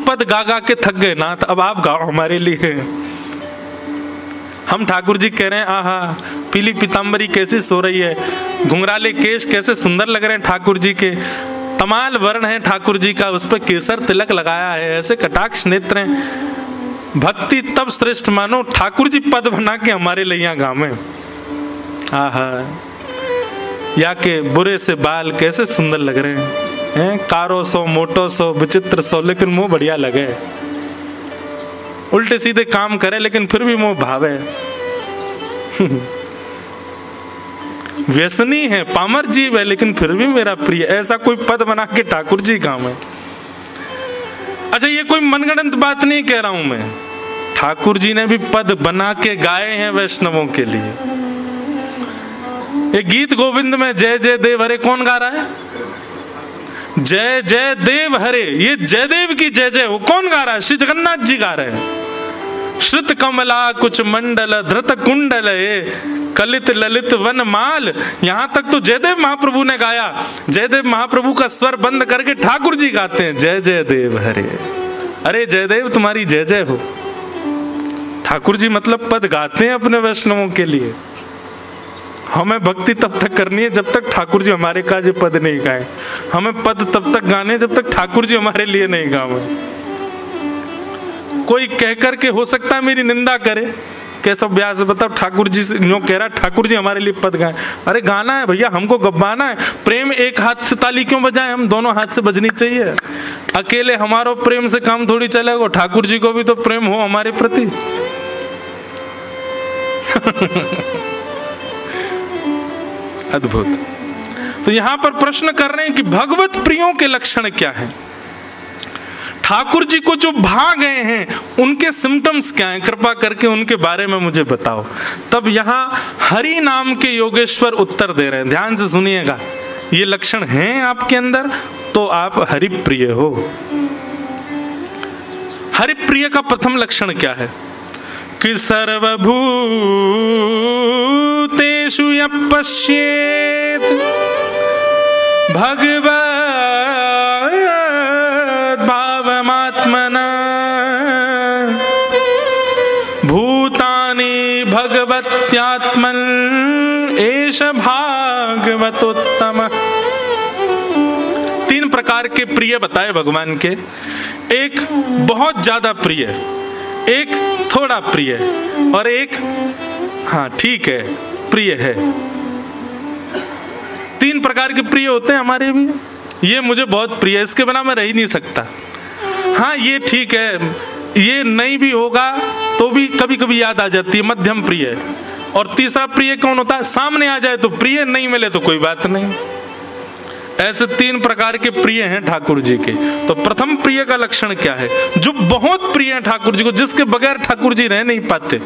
पद गा गा के थक गए नाथ, अब आप गाओ हमारे लिए। हम ठाकुर जी कह रहे हैं आहा पीली पीताम्बरी कैसी सो रही है, घुंघराले केश कैसे सुंदर लग रहे हैं ठाकुर जी के, तमाल वर्ण है ठाकुर जी का, उस पर केसर तिलक लगाया है, ऐसे कटाक्ष नेत्र हैं। भक्ति तब श्रेष्ठ मानो ठाकुर जी पद बना के हमारे लिए यहाँ गावे। आहा या के बुरे से बाल कैसे सुंदर लग रहे हैं, कारो सो मोटो सो विचित्र सो, लेकिन मुंह बढ़िया लगे, उल्टे सीधे काम करे लेकिन फिर भी मुंह भावे। व्यसनी है, पामर जीव है, लेकिन फिर भी मेरा प्रिय, ऐसा कोई पद बना के ठाकुर जी काम है। अच्छा ये कोई मनगढ़ंत बात नहीं कह रहा हूं मैं, ठाकुर जी ने भी पद बना के गाए हैं वैष्णवों के लिए। ये गीत गोविंद में जय जय देव हरे कौन गा रहा है? जय जय देव हरे, ये जयदेव की जय जय हो कौन गा रहा है? श्री जगन्नाथ जी गा रहे हैं। श्रुत कमला कुछ मंडल धृत कुंडल कलित ललित वन माल, यहां तक तो जयदेव महाप्रभु ने गाया। जयदेव महाप्रभु का स्वर बंद करके ठाकुर जी गाते हैं जय जय देव हरे। अरे जयदेव तुम्हारी जय जय हो। ठाकुर जी मतलब पद गाते हैं अपने वैष्णवों के लिए। हमें भक्ति तब तक करनी है जब तक ठाकुर जी हमारे काज पद नहीं गाए, हमें पद तब तक गाने जब तक ठाकुर जी हमारे लिए नहीं गावे। कोई कह करके हो सकता है मेरी निंदा करे, कैसा व्यास बताओ ठाकुर जी से यूं कह रहा ठाकुर जी हमारे लिए पद गाए। अरे गाना है भैया, हमको गब्बाना है। प्रेम एक हाथ से ताली क्यों बजाएं, हम दोनों हाथ से बजनी चाहिए। अकेले हमारो प्रेम से काम थोड़ी चलेगा, ठाकुर जी को भी तो प्रेम हो हमारे प्रति। अद्भुत। तो यहां पर प्रश्न कर रहे हैं कि भगवत प्रियों के लक्षण क्या हैं? ठाकुर जी को जो भा गए हैं उनके सिम्टम्स क्या हैं? कृपा करके उनके बारे में मुझे बताओ। तब यहां हरि नाम के योगेश्वर उत्तर दे रहे हैं, ध्यान से सुनिएगा। ये लक्षण हैं आपके अंदर तो आप हरि प्रिय हो। हरि प्रिय का प्रथम लक्षण क्या है? कि सर्वभूतेषु यः पश्येत् भगवद्भावमात्मना भूतानि भगवत्यात्मन् एष भागवतोत्तमः। तीन प्रकार के प्रिय बताए भगवान के। एक बहुत ज्यादा प्रिय, एक थोड़ा प्रिय और एक हाँ ठीक है प्रिय है। तीन प्रकार के प्रिय होते हैं हमारे भी। ये मुझे बहुत प्रिय है, इसके बिना मैं रह ही नहीं सकता। हाँ ये ठीक है, ये नहीं भी होगा तो भी कभी कभी याद आ जाती है, मध्यम प्रिय। और तीसरा प्रिय कौन होता है? सामने आ जाए तो प्रिय, नहीं मिले तो कोई बात नहीं। ऐसे तीन प्रकार के प्रिय हैं ठाकुर जी के। तो प्रथम प्रिय का लक्षण क्या है? जो बहुत प्रिय है ठाकुर जी को, जिसके बगैर ठाकुर जी रह नहीं पाते।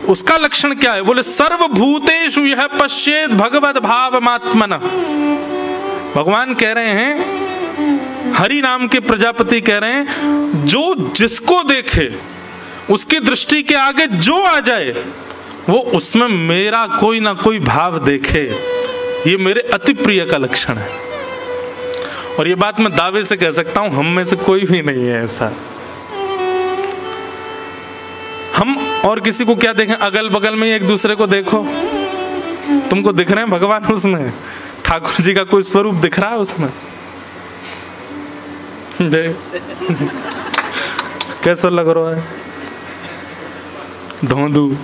उसका लक्षण क्या है? बोले सर्वभूतेषु यः पश्येत् भगवद्भावमात्मनः। भगवान कह रहे हैं, हरि नाम के प्रजापति कह रहे हैं, जो जिसको देखे उसकी दृष्टि के आगे जो आ जाए वो उसमें मेरा कोई ना कोई भाव देखे, ये मेरे अति प्रिय का लक्षण है। और ये बात मैं दावे से कह सकता हूं, हम में से कोई भी नहीं है ऐसा। हम और किसी को क्या देखें? अगल बगल में एक दूसरे को देखो, तुमको दिख रहे हैं भगवान उसमें? ठाकुर जी का कोई स्वरूप दिख रहा है उसमें? कैसा लग रहा है? धोंधू।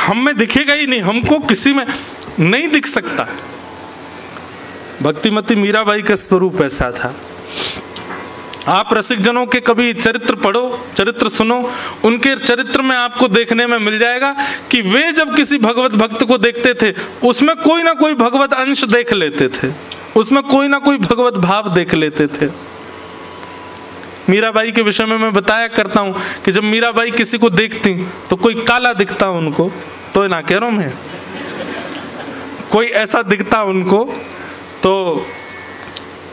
हम में दिखेगा ही नहीं, हमको किसी में नहीं दिख सकता। भक्तिमती मीराबाई का स्वरूप ऐसा था। आप रसिक जनों के कभी चरित्र पढ़ो, चरित्र सुनो, उनके चरित्र में आपको देखने में मिल जाएगा कि वे जब किसी भगवत भक्त को देखते थे उसमें कोई ना कोई भगवत अंश देख लेते थे, उसमें कोई ना कोई भगवत भाव देख लेते थे। मीराबाई के विषय में मैं बताया करता हूं कि जब मीराबाई किसी को देखती तो कोई काला दिखता उनको, तो ना कह रहा हूं मैं, कोई ऐसा दिखता उनको तो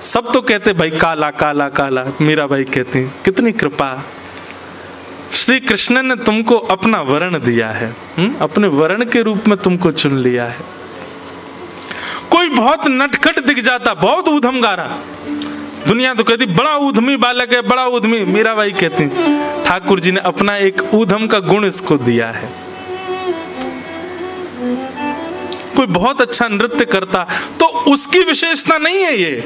सब तो कहते भाई काला काला काला। मीराबाई कहती कितनी कृपा, श्री कृष्ण ने तुमको अपना वर्ण दिया है, अपने वर्ण के रूप में तुमको चुन लिया है। कोई कोई बहुत नटखट दिख जाता, बहुत ऊधम गा रहा, दुनिया तो कहती बड़ा ऊधमी बालक है, बड़ा ऊधमी। मीराबाई कहती ठाकुर जी ने अपना एक ऊधम का गुण इसको दिया है। कोई बहुत अच्छा नृत्य करता तो उसकी विशेषता नहीं है ये,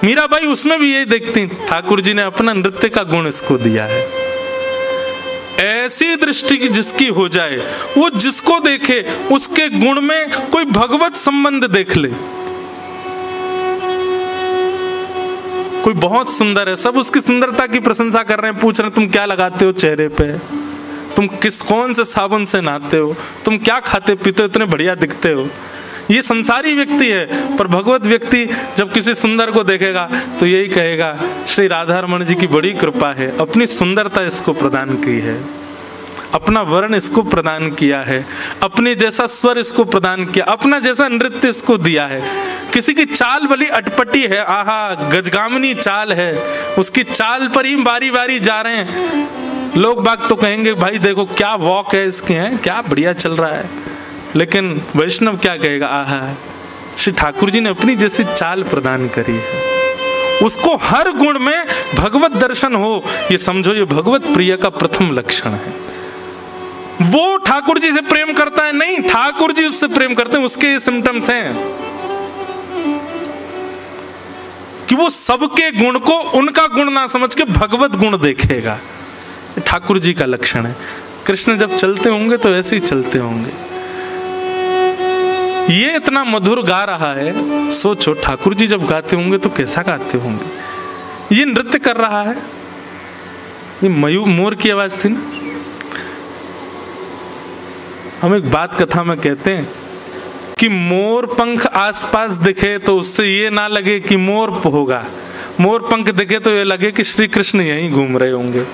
मीराबाई उसमें भी यही देखती, ठाकुर जी ने अपना नृत्य का गुण इसको दिया है। ऐसी दृष्टि जिसकी हो जाए, वो जिसको देखे उसके गुण में कोई भगवत संबंध देख ले। कोई बहुत सुंदर है, सब उसकी सुंदरता की प्रशंसा कर रहे हैं, पूछ रहे हैं तुम क्या लगाते हो चेहरे पे, तुम कौन से साबुन से नहाते हो, तुम क्या खाते पीते हो, इतने बढ़िया दिखते हो। ये संसारी व्यक्ति है, पर भगवत व्यक्ति जब किसी सुंदर को देखेगा तो यही कहेगा श्री राधा रमण जी की बड़ी कृपा है, अपनी सुंदरता इसको प्रदान की है, अपना वर्ण इसको प्रदान किया है, अपने जैसा स्वर इसको प्रदान किया, अपना जैसा नृत्य इसको दिया है। किसी की चाल भली अटपटी है, आहा गजगामिनी चाल है, उसकी चाल पर ही बारी बारी जा रहे हैं, लोग बाग तो कहेंगे भाई देखो क्या वॉक है इसके, हैं क्या बढ़िया चल रहा है। लेकिन वैष्णव क्या कहेगा, आहा श्री ठाकुर जी ने अपनी जैसी चाल प्रदान करी है, उसको हर गुण में भगवत दर्शन हो, ये समझो ये भगवत प्रिय का प्रथम लक्षण है। वो ठाकुर जी से प्रेम करता है नहीं, ठाकुर जी उससे प्रेम करते हैं, उसके सिम्टम्स हैं कि वो सबके गुण को उनका गुण ना समझ के भगवत गुण देखेगा। ठाकुर जी का लक्षण है। कृष्ण जब चलते होंगे तो ऐसे ही चलते होंगे। ये इतना मधुर गा रहा है, सोचो ठाकुर जी जब गाते होंगे तो कैसा गाते होंगे। ये नृत्य कर रहा है, ये मयूर मोर की आवाज थी ना। हम एक बात कथा में कहते हैं कि मोर पंख आसपास दिखे तो उससे ये ना लगे कि मोर होगा, मोर पंख दिखे तो ये लगे कि श्री कृष्ण यहीं घूम रहे होंगे,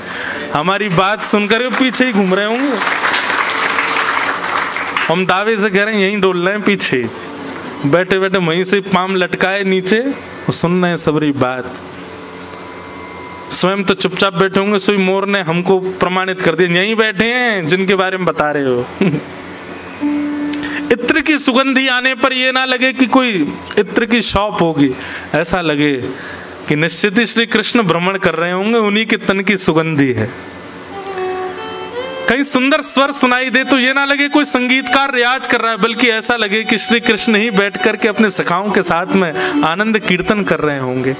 हमारी बात सुनकर पीछे ही घूम रहे होंगे। हम दावे से कह रहे हैं यहीं डोल रहे हैं, पीछे बैठे बैठे वहीं से पाम लटकाए नीचे, सुन रहे हैं सबरी बात। स्वयं तो चुपचाप बैठे होंगे, सोई मोर ने हमको प्रमाणित कर दिया यहीं बैठे हैं जिनके बारे में बता रहे हो। इत्र की सुगंधी आने पर यह ना लगे कि कोई इत्र की शॉप होगी, ऐसा लगे कि निश्चित ही श्री कृष्ण भ्रमण कर रहे होंगे, उन्हीं के तन की सुगंधी है। कहीं सुंदर स्वर सुनाई दे तो ये ना लगे कोई संगीतकार रियाज कर रहा है, बल्कि ऐसा लगे कि श्री कृष्ण ही बैठ करके अपने सखाओं के साथ में आनंद कीर्तन कर रहे होंगे।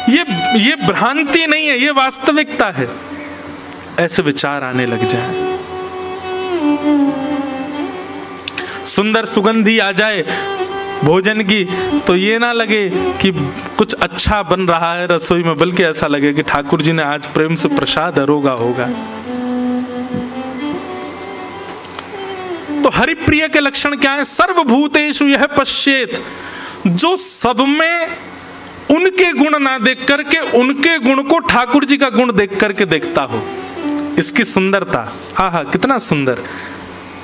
ये भ्रांति नहीं है, ये वास्तविकता है। ऐसे विचार आने लग जाए, सुंदर सुगंधी आ जाए भोजन की तो ये ना लगे कि कुछ अच्छा बन रहा है रसोई में, बल्कि ऐसा लगे कि ठाकुर जी ने आज प्रेम से प्रसाद अरोगा होगा। तो हरिप्रिय के लक्षण क्या है? सर्वभूतेषु यह पश्येत, जो सब में उनके गुण ना देख करके उनके गुण को ठाकुर जी का गुण देख करके देखता हो। इसकी सुंदरता, आहा कितना सुंदर,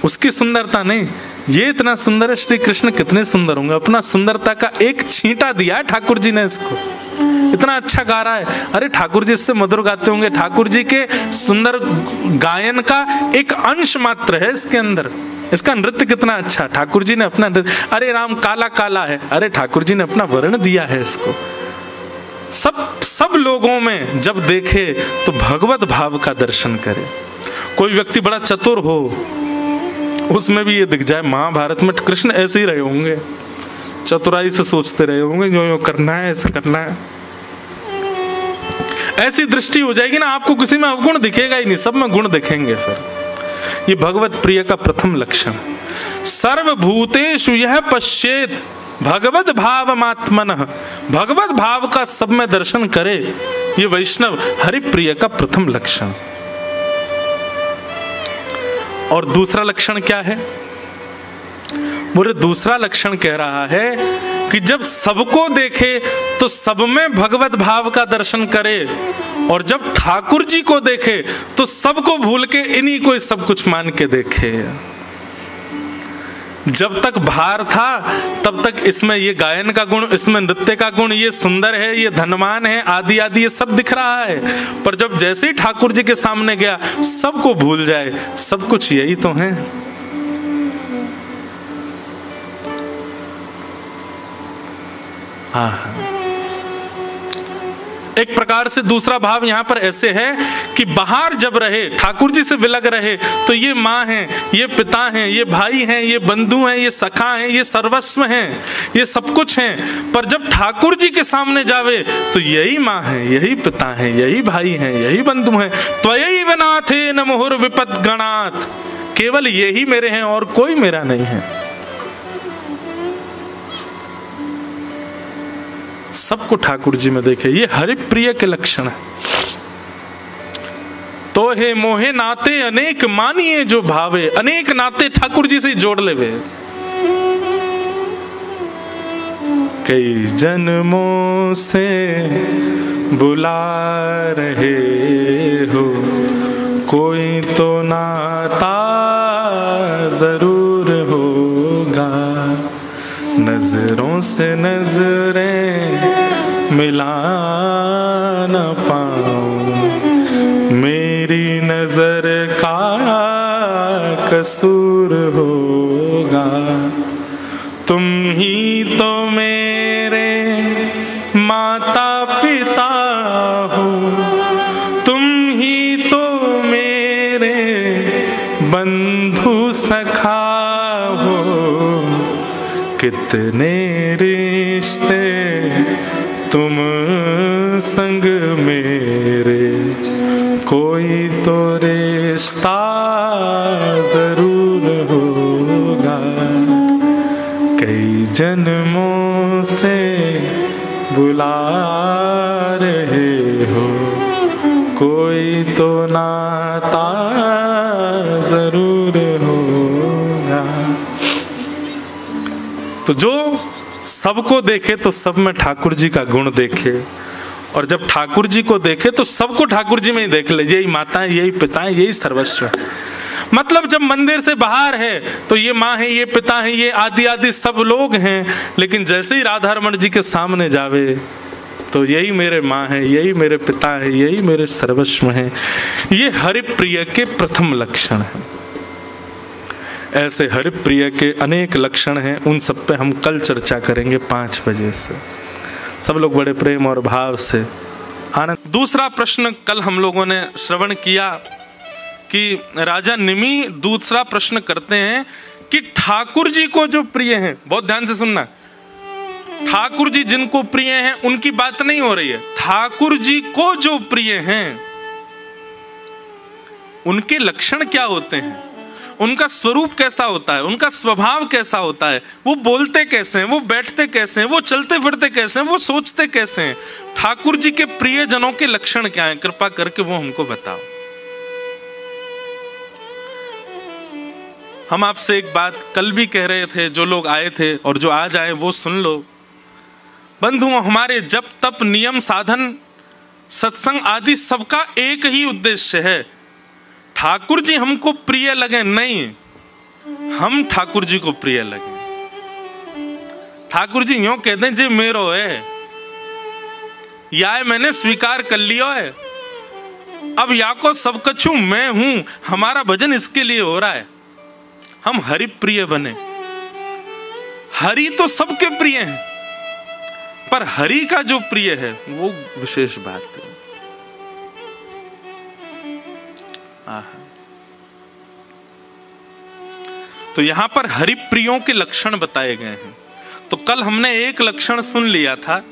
उसकी सुंदरता नहीं, ये इतना सुंदर है, श्री कृष्ण कितने सुंदर होंगे। अपना सुंदरता का एक छींटा दिया है ठाकुर जी ने इसको, इतना अच्छा गा रहा है। अरे ठाकुर जी इससे मधुर गाते होंगे, ठाकुर जी के सुंदर गायन का एक अंश मात्र है इसके अंदर। इसका नृत्य कितना अच्छा, ठाकुर जी ने अपना नृत्य, अरे राम काला काला है, अरे ठाकुर जी ने अपना वर्ण दिया है इसको। सब लोगों में जब देखे तो भगवत भाव का दर्शन करे। कोई व्यक्ति बड़ा चतुर हो, उसमें भी ये दिख जाए, महाभारत में कृष्ण ऐसे ही रहे होंगे, चतुराई से सोचते रहे होंगे, जो करना है ऐसा करना है। ऐसी दृष्टि हो जाएगी ना, आपको किसी में अवगुण दिखेगा ही नहीं, सब में गुण दिखेंगे। फिर ये भगवत प्रिय का प्रथम लक्षण। सर्वभूतेषु यह पश्येत भगवत भावमात्मनः, भगवत भाव का सब में दर्शन करे, ये वैष्णव हरिप्रिय का प्रथम लक्षण। और दूसरा लक्षण क्या है? बोले दूसरा लक्षण कह रहा है कि जब सबको देखे तो सब में भगवत भाव का दर्शन करे, और जब ठाकुर जी को देखे तो सबको भूल के इन्हीं को सब कुछ मान के देखे। जब तक भार था तब तक इसमें ये गायन का गुण, इसमें नृत्य का गुण, ये सुंदर है, ये धनवान है, आदि आदि ये सब दिख रहा है। पर जब जैसे ही ठाकुर जी के सामने गया सबको भूल जाए, सब कुछ यही तो है। हाँ। एक प्रकार से दूसरा भाव यहाँ पर ऐसे है कि बाहर जब रहे, ठाकुर जी से विलग रहे, तो ये माँ हैं, ये पिता हैं, ये भाई हैं, ये बंधु हैं, ये सखा हैं, ये सर्वस्व हैं, ये सब कुछ हैं। पर जब ठाकुर जी के सामने जावे तो यही माँ है, यही पिता हैं, यही भाई हैं, यही बंधु हैं। त्वयैव नाथे न मुहुर विपद गणात्, केवल यही मेरे हैं और कोई मेरा नहीं है। सबको ठाकुर जी में देखे, ये हरिप्रिय के लक्षण है। तो हे मोहे नाते अनेक मानिए जो भावे, अनेक नाते ठाकुर जी से जोड़ ले वे। कई जन्मों से बुला रहे हो, कोई तो नाता जरूर होगा। नजरों से नजरें मिला न पाऊं, मेरी नजर का कसूर होगा। तुम ही तो मेरे माता पिता हो, तुम ही तो मेरे बंधु सखा हो। कितने रिश्ते तुम संग मेरे, कोई तो रिश्ता जरूर होगा। कई जन्मों से बुला रहे हो, कोई तो नाता जरूर होगा। तो जो सबको देखे तो सब में ठाकुर जी का गुण देखे, और जब ठाकुर जी को देखे तो सबको ठाकुर जी में ही देख ले। यही माता है, यही पिता है, यही सर्वस्व है। मतलब जब मंदिर से बाहर है तो ये माँ है, ये पिता है, ये आदि आदि सब लोग हैं, लेकिन जैसे ही राधा रमण जी के सामने जावे तो यही मेरे माँ है, यही मेरे पिता है, यही मेरे सर्वस्व है। ये हरिप्रिय के प्रथम लक्षण है। ऐसे हरिप्रिय के अनेक लक्षण हैं, उन सब पे हम कल चर्चा करेंगे 5 बजे से। सब लोग बड़े प्रेम और भाव से आनंद। दूसरा प्रश्न कल हम लोगों ने श्रवण किया कि राजा निमि दूसरा प्रश्न करते हैं कि ठाकुर जी को जो प्रिय हैं, बहुत ध्यान से सुनना, ठाकुर जी जिनको प्रिय हैं उनकी बात नहीं हो रही है। ठाकुर जी को जो प्रिय हैं उनके लक्षण क्या होते हैं, उनका स्वरूप कैसा होता है, उनका स्वभाव कैसा होता है, वो बोलते कैसे हैं, वो बैठते कैसे हैं, वो चलते फिरते कैसे हैं, वो सोचते कैसे हैं। ठाकुर जी के प्रिय जनों के लक्षण क्या हैं, कृपा करके वो हमको बताओ। हम आपसे एक बात कल भी कह रहे थे, जो लोग आए थे और जो आज आए वो सुन लो। बंधुओं, हमारे जप तप नियम साधन सत्संग आदि सबका एक ही उद्देश्य है, ठाकुर जी हमको प्रिय लगे नहीं, हम ठाकुर जी को प्रिय लगे। ठाकुर जी यूं कहते हैं जे मेरो है, या मैंने स्वीकार कर लिया है, अब या को सब कछु मैं हूं, हमारा भजन इसके लिए हो रहा है, हम हरि प्रिय बने। हरि तो सबके प्रिय हैं, पर हरि का जो प्रिय है वो विशेष बात है। तो यहां पर हरि प्रियों के लक्षण बताए गए हैं। तो कल हमने एक लक्षण सुन लिया था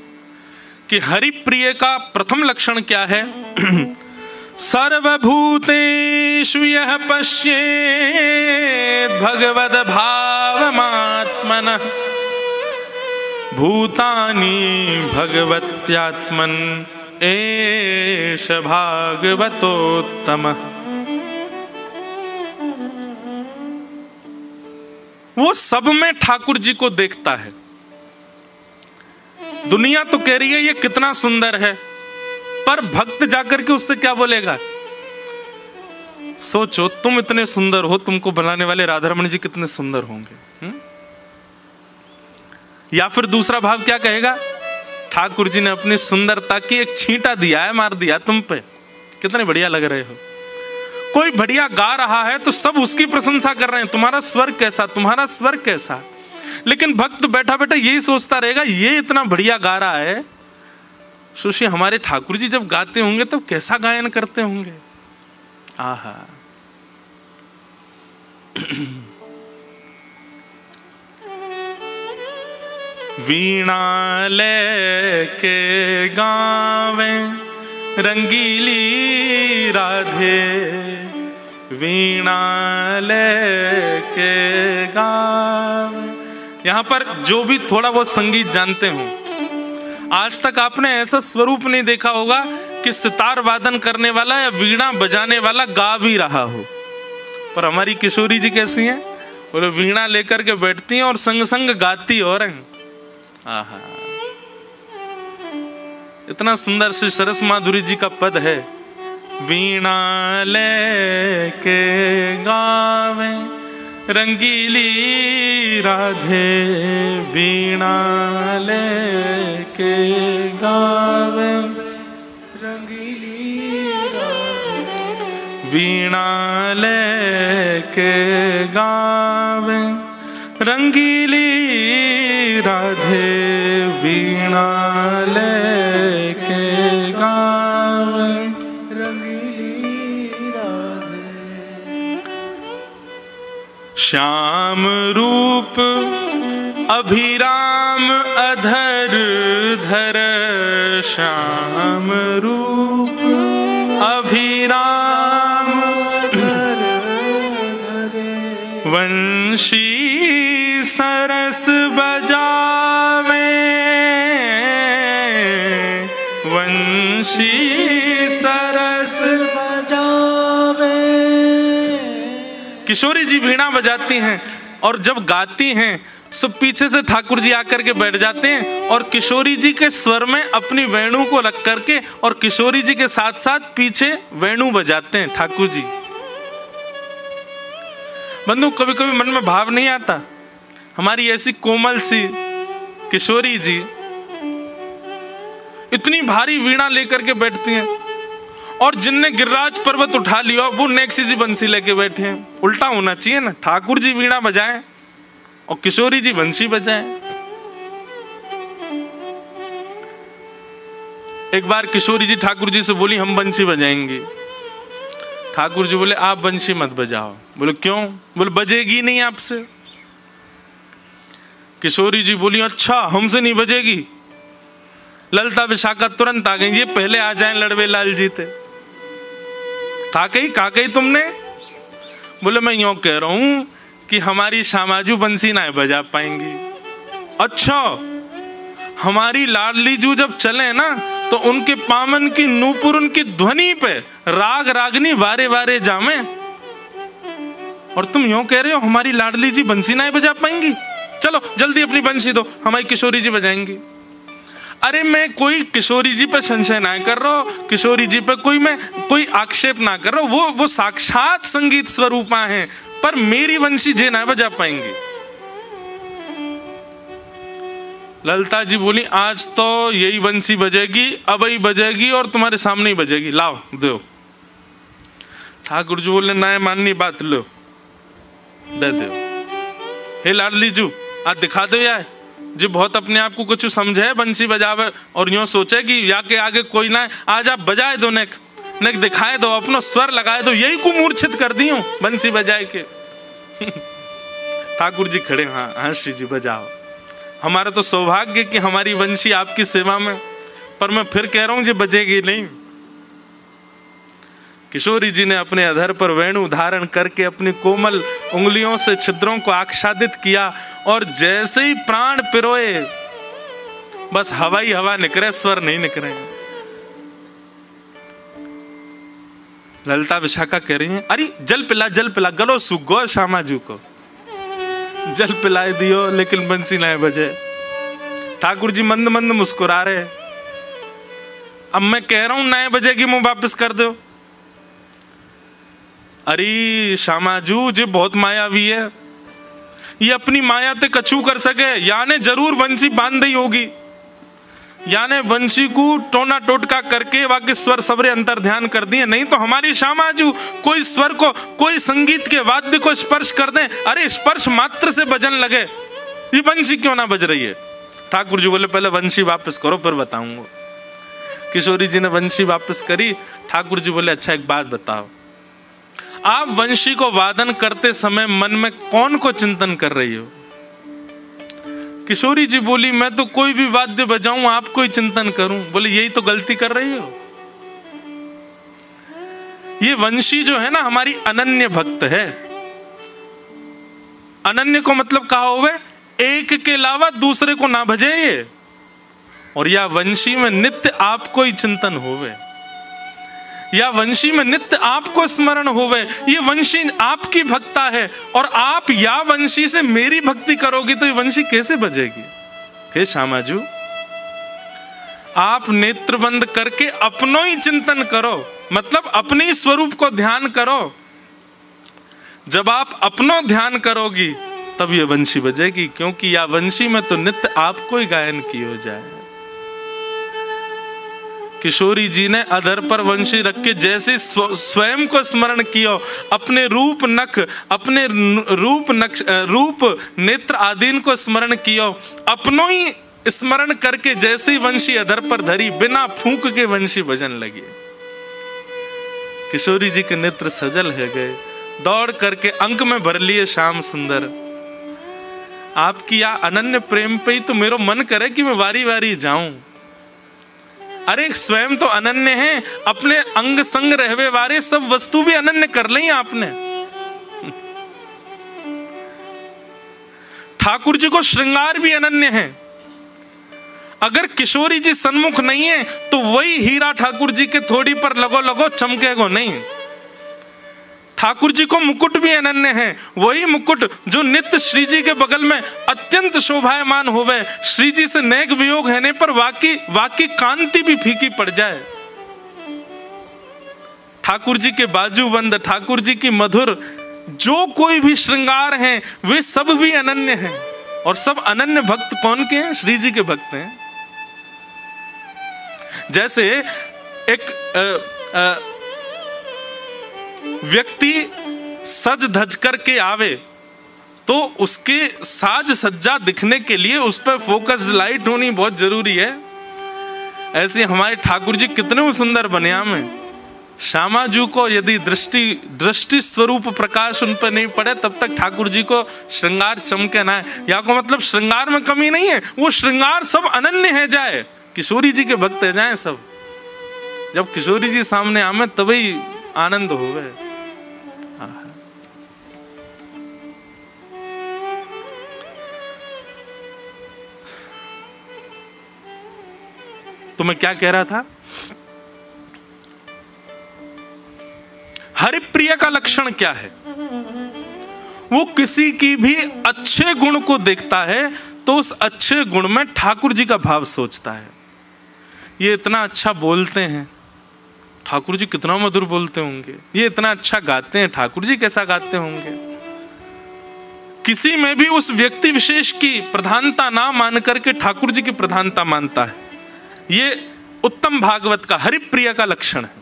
कि हरि प्रिय का प्रथम लक्षण क्या है। सर्वभूतेषु यः पश्येत् भगवद् भावमात्मनः भूतानि भगवत्यात्मन् एष भागवतोत्तमः। वो सब में ठाकुर जी को देखता है। दुनिया तो कह रही है ये कितना सुंदर है, पर भक्त जाकर के उससे क्या बोलेगा। सोचो, तुम इतने सुंदर हो, तुमको बनाने वाले राधा रमण जी कितने सुंदर होंगे। या फिर दूसरा भाव क्या कहेगा, ठाकुर जी ने अपनी सुंदरता की एक छींटा दिया है, मार दिया तुम पे, कितने बढ़िया लग रहे हो। कोई बढ़िया गा रहा है तो सब उसकी प्रशंसा कर रहे हैं, तुम्हारा स्वर कैसा, तुम्हारा स्वर कैसा। लेकिन भक्त बैठा बैठा यही सोचता रहेगा, ये इतना बढ़िया गा रहा है, सोचिए हमारे ठाकुर जी जब गाते होंगे तो कैसा गायन करते होंगे। आहा, वीणा लेके गावे रंगीली राधे, वीणा लेके गावे। यहां पर जो भी थोड़ा बहुत संगीत जानते हो, आज तक आपने ऐसा स्वरूप नहीं देखा होगा कि सितार वादन करने वाला या वीणा बजाने वाला गा भी रहा हो। पर हमारी किशोरी जी कैसी हैं, बोले वीणा लेकर के बैठती हैं और संग संग गाती और हैं। आहा, इतना सुंदर श्री सरस माधुरी जी का पद है, वीणा लेके गावे रंगीली राधे, वीणा लेके गावे रंगीली राधे, वीणा लेके गावे रंगीली राधे, वीणा लेके गावे रंगीली राधे। श्याम रूप अभिराम अधर धर, श्याम रूप अभिराम अधर धर, वंशी सरस बजावे, वंशी सरस बजावे। किशोरी जी वीणा बजाती हैं और जब गाती हैं सब पीछे से ठाकुर जी आकर के बैठ जाते हैं और किशोरी जी के स्वर में अपनी वेणु को लग करके और किशोरी जी के साथ साथ पीछे वेणु बजाते हैं ठाकुर जी। बंधु, कभी कभी मन में भाव नहीं आता, हमारी ऐसी कोमल सी किशोरी जी इतनी भारी वीणा लेकर के बैठती हैं और जिनने गिरिराज पर्वत उठा लिया वो नेक्सी जी बंसी लेके बैठे हैं। उल्टा होना चाहिए ना, ठाकुर जी वीणा बजाएं और किशोरी जी बंसी बजाएं। एक बार किशोरी जी ठाकुर जी से बोली हम बंसी बजाएंगे। ठाकुर जी बोले आप बंसी मत बजाओ। बोले क्यों? बोले बजेगी नहीं आपसे। किशोरी जी बोली अच्छा हमसे नहीं बजेगी। ललता विशाखा तुरंत आ गई, ये पहले आ जाएं लड़वे लाल जी थे। कहा तुमने? बोले मैं यूं कह रहा हूं कि हमारी श्यामाजू बंसी ना बजा पाएंगी। अच्छा, हमारी लाडली जू जब चले ना तो उनके पामन की नूपुर उनकी ध्वनि पे राग रागनी वारे वारे जामे, और तुम यूं कह रहे हो हमारी लाडली जी बंसी ना बजा पाएंगी? चलो जल्दी अपनी बंसी दो, हमारी किशोरी जी बजाएंगी। अरे मैं कोई किशोरी जी पे संशय ना कर रहा हूं, किशोरी जी पे कोई आक्षेप ना कर रहा हूं, वो साक्षात संगीत स्वरूपा हैं, पर मेरी बंसी जे ना बजा पाएंगी। ललता जी बोली आज तो यही बंसी बजेगी, अब ही बजेगी और तुम्हारे सामने ही बजेगी, लाओ दो। ठाकुर जी बोले ना माननी बात, लो दे दो। हे लाडली जू आज दिखा दो यार, जो बहुत अपने आप को कुछ समझे बंसी बजावे और यूं सोचे कि या के आगे कोई ना है, आज आप बजाए दो, नेक दिखाए दो, अपना स्वर लगाए दो, यही को मूर्छित कर दी हूं बंसी बजाए के। ठाकुर जी खड़े, हाँ श्री जी बजाओ। हमारा तो सौभाग्य कि हमारी बंसी आपकी सेवा में, पर मैं फिर कह रहा हूं जी बजेगी नहीं। किशोरी जी ने अपने अधर पर वेणु धारण करके अपनी कोमल उंगलियों से छिद्रों को आच्छादित किया और जैसे ही प्राण पिरोए बस हवा ही हवा निकले, स्वर नहीं निकले। ललता विशाखा कह रही हैं अरे जल पिला, गलो सूख गो श्यामाजू को जल पिलाए दियो, लेकिन बंसी ना बजे। ठाकुर जी मंद मंद मुस्कुरा रहे। अब मैं कह रहा हूं नए बजेगी, मुंह वापस कर दो। अरे श्यामाजू जी बहुत मायावी है, ये अपनी माया ते कछु कर सके, याने जरूर बंसी बांध दी होगी, याने बंसी को टोना टोटका करके वाके स्वर सबरे अंतर ध्यान कर दिए। नहीं तो हमारी श्यामाजू कोई स्वर को, कोई संगीत के वाद्य को स्पर्श कर दे, अरे स्पर्श मात्र से बजन लगे, ये वंशी क्यों ना बज रही है? ठाकुर जी बोले पहले वंशी वापस करो फिर बताऊंगा। किशोरी जी ने वंशी वापस करी। ठाकुर जी बोले अच्छा एक बात बताओ, आप वंशी को वादन करते समय मन में कौन को चिंतन कर रही हो? किशोरी जी बोली मैं तो कोई भी वाद्य बजाऊं आपको ही चिंतन करूं। बोले यही तो गलती कर रही हो। ये वंशी जो है ना हमारी अनन्य भक्त है। अनन्य को मतलब कहा हुआ एक के अलावा दूसरे को ना भजे ये। और या वंशी में नित्य आपको ही चिंतन होवे, या वंशी में नित्य आपको स्मरण होवे। ये वंशी आपकी भक्ता है और आप या वंशी से मेरी भक्ति करोगी तो ये वंशी कैसे बजेगी? हे श्यामाजू, आप नेत्र बंद करके अपनो ही चिंतन करो, मतलब अपने स्वरूप को ध्यान करो। जब आप अपनो ध्यान करोगी तब ये वंशी बजेगी, क्योंकि या वंशी में तो नित्य आपको ही गायन की हो जाए। किशोरी जी ने अधर पर वंशी रख के जैसे स्वयं को स्मरण किया, अपने रूप नख, अपने रूप नेत्र आदीन को स्मरण किया, अपनो ही स्मरण करके जैसे ही वंशी अधर पर धरी, बिना फूंक के वंशी बजन लगी। किशोरी जी के नेत्र सजल है गए, दौड़ करके अंक में भर लिए श्याम सुंदर। आपकी या अनन्य प्रेम पे ही तो मेरा मन करे कि मैं वारी वारी जाऊं। अरे स्वयं तो अनन्य है, अपने अंग संग रहवे वारे सब वस्तु भी अनन्य कर ली आपने। ठाकुर जी को श्रृंगार भी अनन्य है। अगर किशोरी जी सन्मुख नहीं है तो वही हीरा ठाकुर जी के थोड़ी पर लगो लगो चमकेगो नहीं। ठाकुर जी को मुकुट भी अनन्य है, वही मुकुट जो नित्य श्री जी के बगल में अत्यंत शोभायमान होवे। श्री जी से नेक वियोग होने पर वाकी कांति भी फीकी पड़ जाए। ठाकुर जी के बाजूबंद, ठाकुर जी की मधुर जो कोई भी श्रृंगार हैं वे सब भी अनन्य हैं। और सब अनन्य भक्त कौन के हैं? श्री जी के भक्त हैं। जैसे एक व्यक्ति सज धज करके आवे तो उसके साज सज्जा दिखने के लिए उस पर फोकस लाइट होनी बहुत जरूरी है। ऐसे हमारे ठाकुर जी कितने सुंदर बनिया में, श्यामाजू को यदि दृष्टि स्वरूप प्रकाश उन पर नहीं पड़े तब तक ठाकुर जी को श्रृंगार चमके ना है। या को मतलब श्रृंगार में कमी नहीं है, वो श्रृंगार सब अनन्य है जाए। किशोरी जी के भक्त है जाए सब। जब किशोरी जी सामने आमे तभी आनंद होवे। तो मैं क्या कह रहा था? हरिप्रिय का लक्षण क्या है? वो किसी की भी अच्छे गुण को देखता है तो उस अच्छे गुण में ठाकुर जी का भाव सोचता है। ये इतना अच्छा बोलते हैं, ठाकुर जी कितना मधुर बोलते होंगे। ये इतना अच्छा गाते हैं, ठाकुर जी कैसा गाते होंगे। किसी में भी उस व्यक्ति विशेष की प्रधानता ना मान करके ठाकुर जी की प्रधानता मानता है। ये उत्तम भागवत का हरिप्रिय का लक्षण है।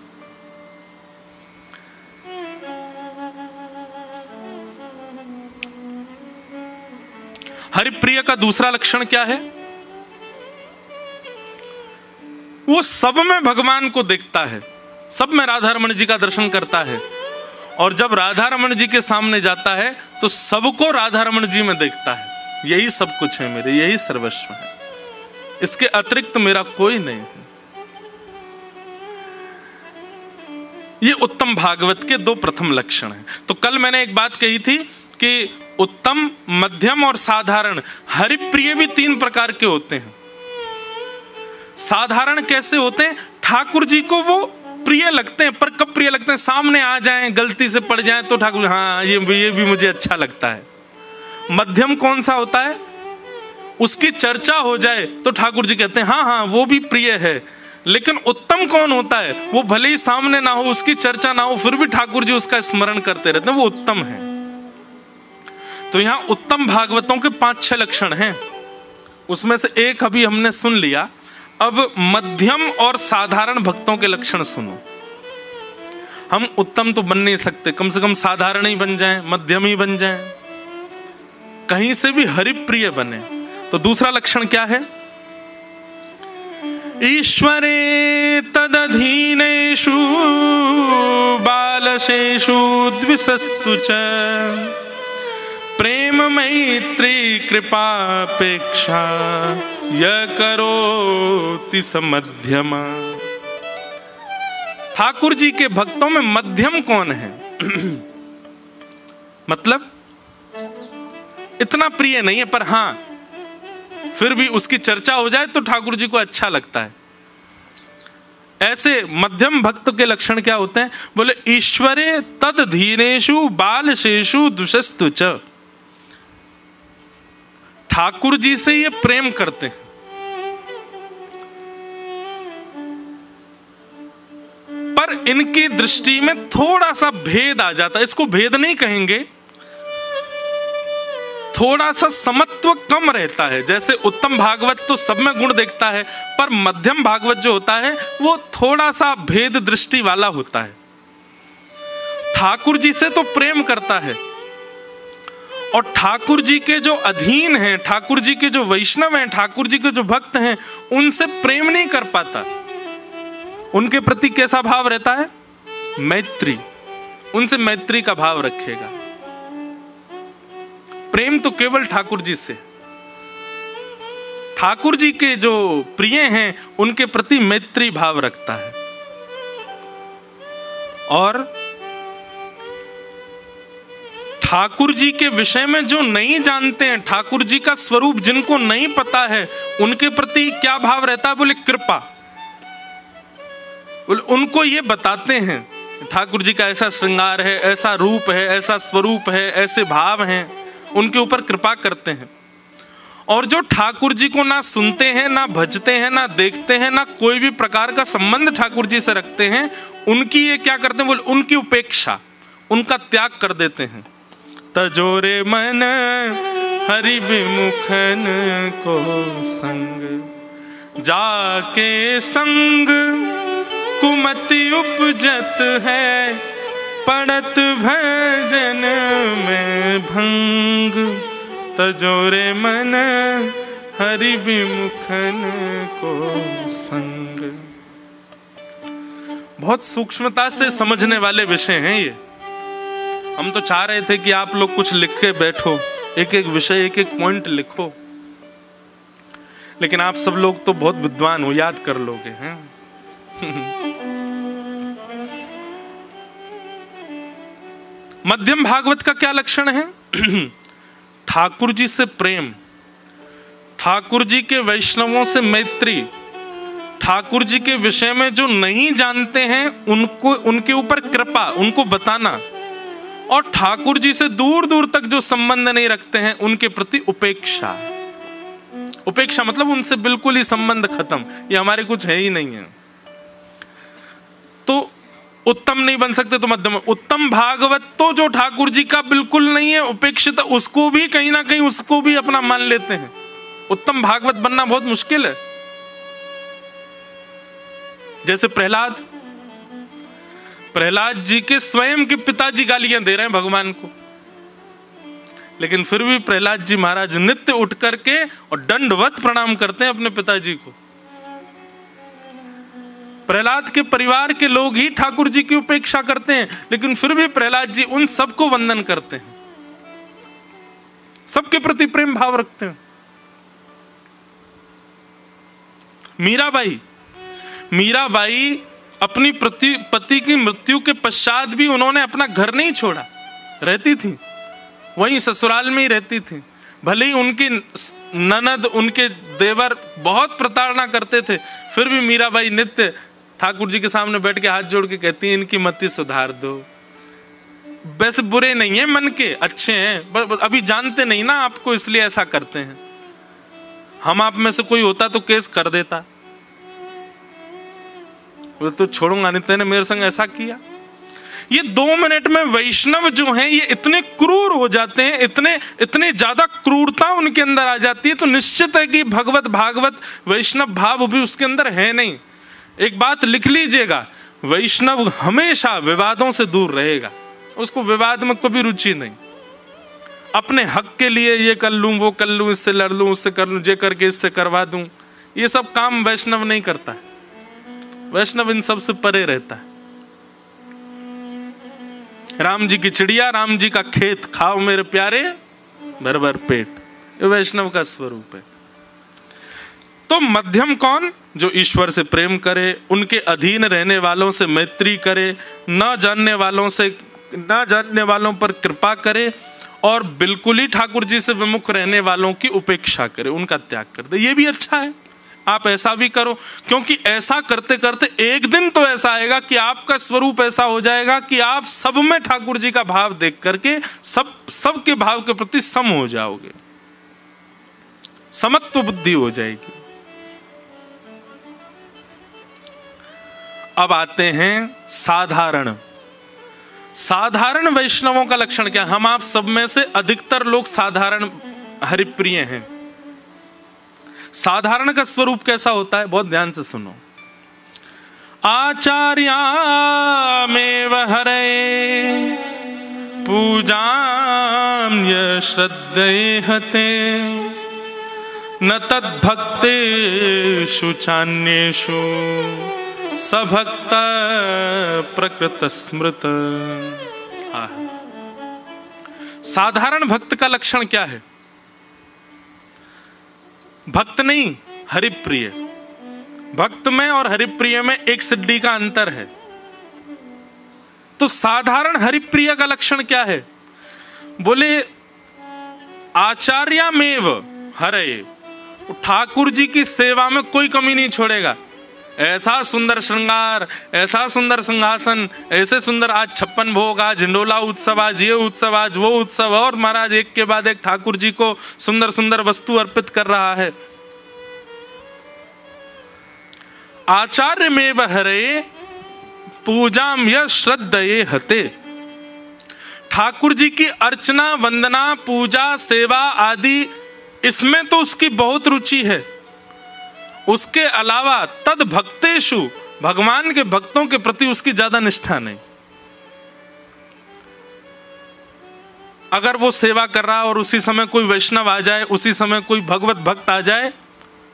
हरिप्रिय का दूसरा लक्षण क्या है? वो सब में भगवान को देखता है, सब में राधा रमण जी का दर्शन करता है। और जब राधा रमण जी के सामने जाता है तो सबको राधा रमण जी में देखता है। यही सब कुछ है मेरे, यही सर्वस्व है, इसके अतिरिक्त मेरा कोई नहीं है। ये उत्तम भागवत के दो प्रथम लक्षण हैं। तो कल मैंने एक बात कही थी कि उत्तम, मध्यम और साधारण, हरिप्रिय भी तीन प्रकार के होते हैं। साधारण कैसे होते हैं? ठाकुर जी को वो प्रिय लगते हैं, पर कब प्रिय लगते हैं? सामने आ जाएं, गलती से पड़ जाएं तो ठाकुर हाँ ये भी मुझे अच्छा लगता है। मध्यम कौन सा होता है? उसकी चर्चा हो जाए तो ठाकुर जी कहते हैं हाँ हाँ वो भी प्रिय है। लेकिन उत्तम कौन होता है? वो भले ही सामने ना हो, उसकी चर्चा ना हो, फिर भी ठाकुर जी उसका स्मरण करते रहते हैं, वो उत्तम है। तो यहाँ उत्तम भागवतों के 5-6 लक्षण हैं, उसमें से एक अभी हमने सुन लिया। अब मध्यम और साधारण भक्तों के लक्षण सुनो। हम उत्तम तो बन नहीं सकते, कम से कम साधारण ही बन जाएं, मध्यम ही बन जाएं। कहीं से भी हरिप्रिय बने। तो दूसरा लक्षण क्या है? ईश्वरे तदधीनेषु बालशेषु द्विषस्तु च प्रेम मैत्री कृपापेक्षा य करोति स मध्यम। ठाकुर जी के भक्तों में मध्यम कौन है? मतलब इतना प्रिय नहीं है, पर हां फिर भी उसकी चर्चा हो जाए तो ठाकुर जी को अच्छा लगता है। ऐसे मध्यम भक्त के लक्षण क्या होते हैं? बोले ईश्वरे तद धीरेषु बालशेषु दुषस्तु च। ठाकुर जी से ये प्रेम करते हैं, पर इनकी दृष्टि में थोड़ा सा भेद आ जाता है। इसको भेद नहीं कहेंगे, थोड़ा सा समत्व कम रहता है। जैसे उत्तम भागवत तो सब में गुण देखता है, पर मध्यम भागवत जो होता है वो थोड़ा सा भेद दृष्टि वाला होता है। ठाकुर जी से तो प्रेम करता है, और ठाकुर जी के जो अधीन हैं, ठाकुर जी के जो वैष्णव हैं, ठाकुर जी के जो भक्त हैं, उनसे प्रेम नहीं कर पाता। उनके प्रति कैसा भाव रहता है? मैत्री। उनसे मैत्री का भाव रखेगा। प्रेम तो केवल ठाकुर जी से। ठाकुर जी के जो प्रिय हैं उनके प्रति मैत्री भाव रखता है। और ठाकुर जी के विषय में जो नहीं जानते हैं, ठाकुर जी का स्वरूप जिनको नहीं पता है, उनके प्रति क्या भाव रहता है? बोले कृपा। बोले उनको ये बताते हैं ठाकुर जी का ऐसा श्रृंगार है, ऐसा रूप है, ऐसा स्वरूप है, ऐसे भाव हैं, उनके ऊपर कृपा करते हैं। और जो ठाकुर जी को ना सुनते हैं, ना भजते हैं, ना देखते हैं, ना कोई भी प्रकार का संबंध ठाकुर जी से रखते हैं, उनकी ये क्या करते हैं? बोले उनकी उपेक्षा, उनका त्याग कर देते हैं। तजोरे मन हरि विमुखन को संग जाके संग कुमति उपजत है, पड़त भजन में भंग। तजोरे मन हरि विमुखन को संग। बहुत सूक्ष्मता से समझने वाले विषय हैं ये। हम तो चाह रहे थे कि आप लोग कुछ लिख के बैठो, एक एक विषय, एक एक पॉइंट लिखो, लेकिन आप सब लोग तो बहुत विद्वान हो, याद कर लोगे हैं। मध्यम भागवत का क्या लक्षण है? ठाकुर जी से प्रेम, ठाकुर जी के वैष्णवों से मैत्री, ठाकुर जी के विषय में जो नहीं जानते हैं उनको, उनके ऊपर कृपा, उनको बताना, और ठाकुर जी से दूर दूर तक जो संबंध नहीं रखते हैं उनके प्रति उपेक्षा। उपेक्षा मतलब उनसे बिल्कुल ही संबंध खत्म, ये हमारे कुछ है ही नहीं है। तो उत्तम नहीं बन सकते तो मध्यम। उत्तम भागवत तो जो ठाकुर जी का बिल्कुल नहीं है, उपेक्षित, उसको भी कहीं ना कहीं उसको भी अपना मान लेते हैं। उत्तम भागवत बनना बहुत मुश्किल है। जैसे प्रहलाद जी के स्वयं के पिताजी गालियां दे रहे हैं भगवान को, लेकिन फिर भी प्रहलाद जी महाराज नित्य उठ करके और दंडवत प्रणाम करते हैं अपने पिताजी को। प्रहलाद के परिवार के लोग ही ठाकुर जी की उपेक्षा करते हैं, लेकिन फिर भी प्रहलाद जी उन सबको वंदन करते हैं, सबके प्रति प्रेम भाव रखते हैं। मीराबाई अपनी पति की मृत्यु के पश्चात भी उन्होंने अपना घर नहीं छोड़ा, रहती थी वहीं ससुराल में ही रहती थी। भले ही उनकी ननद, उनके देवर बहुत प्रताड़ना करते थे, फिर भी मीराबाई नित्य ठाकुर जी के सामने बैठ के हाथ जोड़ के कहती है, इनकी मति सुधार दो। वैसे बुरे नहीं है, मन के अच्छे हैं, अभी जानते नहीं ना आपको, इसलिए ऐसा करते हैं। हम आप में से कोई होता तो केस कर देता, तो छोड़ूंगा नहीं, तेने मेरे संग ऐसा किया। ये 2 मिनट में वैष्णव जो हैं ये इतने क्रूर हो जाते हैं, इतने ज्यादा क्रूरता उनके अंदर आ जाती है, तो निश्चित है कि भागवत वैष्णव भाव भी उसके अंदर है नहीं। एक बात लिख लीजिएगा, वैष्णव हमेशा विवादों से दूर रहेगा, उसको विवाद में कभी रुचि नहीं। अपने हक के लिए ये कर लूं, वो कर लूं, इससे लड़ लूं, उससे कर लूं, ये करके इससे करवा दूं, ये सब काम वैष्णव नहीं करता है। वैष्णव इन सब से परे रहता है। राम जी की चिड़िया, राम जी का खेत, खाओ मेरे प्यारे भर भर पेट, ये वैष्णव का स्वरूप है। तो मध्यम कौन? जो ईश्वर से प्रेम करे, उनके अधीन रहने वालों से मैत्री करे, न जानने वालों पर कृपा करे, और बिल्कुल ही ठाकुर जी से विमुख रहने वालों की उपेक्षा करे, उनका त्याग कर दे। ये भी अच्छा है, आप ऐसा भी करो, क्योंकि ऐसा करते करते एक दिन तो ऐसा आएगा कि आपका स्वरूप ऐसा हो जाएगा कि आप सब में ठाकुर जी का भाव देख करके सबके भाव के प्रति सम हो जाओगे, समत्व बुद्धि हो जाएगी। अब आते हैं साधारण वैष्णवों का लक्षण क्या? हम आप सब में से अधिकतर लोग साधारण हरिप्रिय हैं। साधारण का स्वरूप कैसा होता है? बहुत ध्यान से सुनो। आचार्यामेव हरे पूजाम्य श्रद्धेहते न तद्भक्तेषु चान्येषु सभक्त प्रकृत स्मृत। साधारण भक्त का लक्षण क्या है? भक्त नहीं, हरिप्रिय। भक्त में और हरिप्रिय में एक सिद्धि का अंतर है। तो साधारण हरिप्रिय का लक्षण क्या है? बोले आचार्यामेव हरे, ठाकुर जी की सेवा में कोई कमी नहीं छोड़ेगा। ऐसा सुंदर श्रृंगार, ऐसा सुंदर सिंहासन, ऐसे सुंदर आज 56 भोग, आज हिंडोला उत्सव, आज ये उत्सव, आज वो उत्सव, और महाराज एक के बाद एक ठाकुर जी को सुंदर सुंदर वस्तु अर्पित कर रहा है। आचार्य में हरे पूजाम यह श्रद्धये हते। ठाकुर जी की अर्चना, वंदना, पूजा, सेवा आदि, इसमें तो उसकी बहुत रुचि है। उसके अलावा तद भक्तेषु, भगवान के भक्तों के प्रति उसकी ज्यादा निष्ठा नहीं। अगर वो सेवा कर रहा और उसी समय कोई वैष्णव आ जाए, उसी समय कोई भगवत भक्त आ जाए,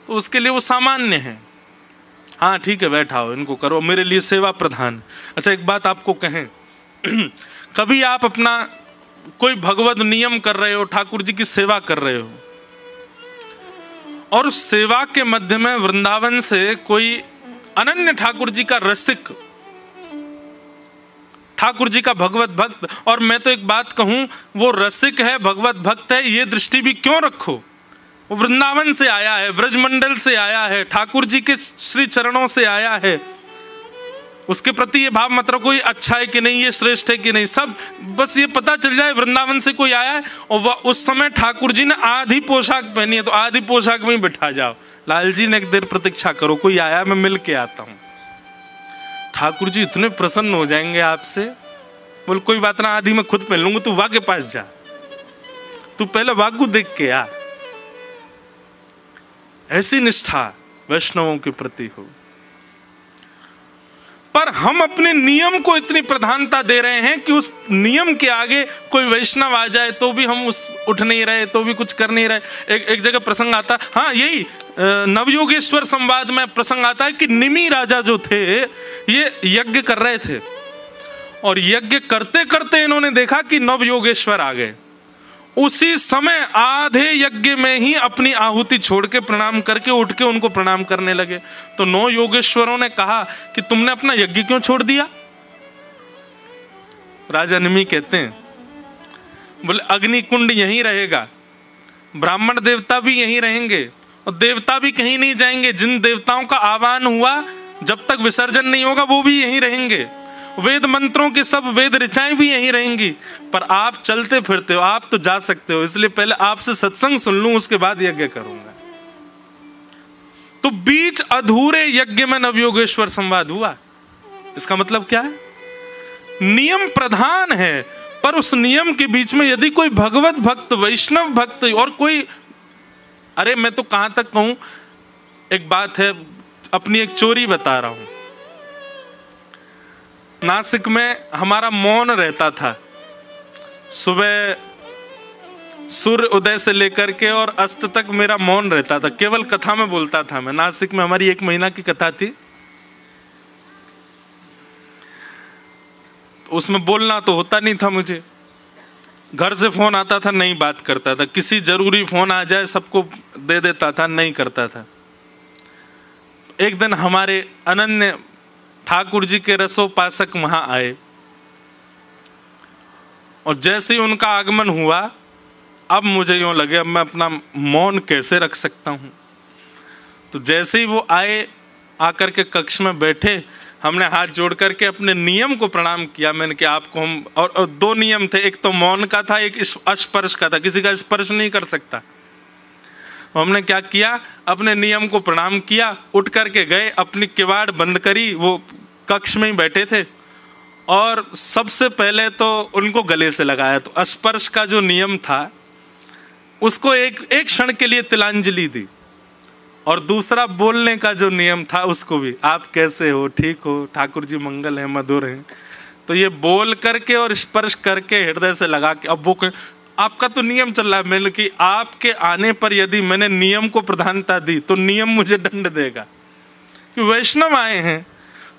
तो उसके लिए वो सामान्य है। हाँ ठीक है, बैठाओ, इनको करो, मेरे लिए सेवा प्रधान। अच्छा एक बात आपको कहें, कभी आप अपना कोई भगवत नियम कर रहे हो, ठाकुर जी की सेवा कर रहे हो, और उस सेवा के मध्य में वृंदावन से कोई अनन्य ठाकुर जी का रसिक, ठाकुर जी का भगवत भक्त, और मैं तो एक बात कहूं, वो रसिक है, भगवत भक्त है, ये दृष्टि भी क्यों रखो? वो वृंदावन से आया है, ब्रजमंडल से आया है, ठाकुर जी के श्री चरणों से आया है। उसके प्रति ये भाव मत रखो ये अच्छा है कि नहीं, ये श्रेष्ठ है कि नहीं, सब बस ये पता चल जाए वृंदावन से कोई आया है और वह उस समय ठाकुर जी ने आधी पोशाक पहनी है, तो आधी पोशाक में ही बिठा जाओ, लाल जी ने एक देर प्रतीक्षा करो, कोई आया, मैं मिल के आता हूं। ठाकुर जी इतने प्रसन्न हो जाएंगे आपसे, बोल कोई बात ना, आधी मैं खुद पहन लूंगा, तू वाह के पास जा, तू पहले वाह को देख के आ। ऐसी निष्ठा वैष्णवों के प्रति हो। पर हम अपने नियम को इतनी प्रधानता दे रहे हैं कि उस नियम के आगे कोई वैष्णव आ जाए तो भी हम उस उठ नहीं रहे, तो भी कुछ कर नहीं रहे। एक जगह प्रसंग आता, हाँ यही नवयोगेश्वर संवाद में प्रसंग आता है कि निमि राजा जो थे ये यज्ञ कर रहे थे, और यज्ञ करते करते इन्होंने देखा कि नवयोगेश्वर आ गए। उसी समय आधे यज्ञ में ही अपनी आहुति छोड़ के प्रणाम करके उठ के उनको प्रणाम करने लगे। तो 9 योगेश्वरों ने कहा कि तुमने अपना यज्ञ क्यों छोड़ दिया? राजा निमि कहते हैं, बोले अग्नि कुंड यहीं रहेगा, ब्राह्मण देवता भी यहीं रहेंगे, और देवता भी कहीं नहीं जाएंगे। जिन देवताओं का आह्वान हुआ जब तक विसर्जन नहीं होगा वो भी यहीं रहेंगे। वेद मंत्रों की सब वेद ऋचाएं भी यहीं रहेंगी। पर आप चलते फिरते हो, आप तो जा सकते हो, इसलिए पहले आपसे सत्संग सुन लूं, उसके बाद यज्ञ करूंगा। तो बीच अधूरे यज्ञ में नवयोगेश्वर संवाद हुआ। इसका मतलब क्या है? नियम प्रधान है, पर उस नियम के बीच में यदि कोई भगवत भक्त, वैष्णव भक्त और कोई, अरे मैं तो कहां तक कहूं, एक बात है, अपनी एक चोरी बता रहा हूं। नासिक में हमारा मौन रहता था, सुबह सूर्य उदय से लेकर के और अस्त तक मेरा मौन रहता था, केवल कथा में बोलता था मैं। नासिक में हमारी 1 महीना की कथा थी, उसमें बोलना तो होता नहीं था मुझे। घर से फोन आता था, नहीं बात करता था। किसी जरूरी फोन आ जाए सबको दे देता था, नहीं करता था। एक दिन हमारे अनन्य ठाकुर जी के रसोपासक वहां आए और जैसे ही उनका आगमन हुआ, अब मुझे यूं लगे अब मैं अपना मौन कैसे रख सकता हूं। तो जैसे ही वो आए, आकर के कक्ष में बैठे, हमने हाथ जोड़ करके अपने नियम को प्रणाम किया। मैंने कि आपको हम और 2 नियम थे, एक तो मौन का था, एक स्पर्श का था, किसी का स्पर्श नहीं कर सकता। हमने क्या किया, अपने नियम को प्रणाम किया, उठ करके गए, अपनी किवाड़ बंद करी, वो कक्ष में ही बैठे थे, और सबसे पहले तो उनको गले से लगाया। तो स्पर्श का जो नियम था उसको एक क्षण के लिए तिलांजलि दी, और दूसरा बोलने का जो नियम था उसको भी, आप कैसे हो, ठीक हो, ठाकुर जी मंगल है, मधुर है। तो ये बोल करके और स्पर्श करके हृदय से लगा के, अब वो आपका तो नियम चल रहा है। मैंने कि आपके आने पर यदि मैंने नियम को प्रधानता दी तो नियम मुझे दंड देगा, कि वैष्णव आए हैं,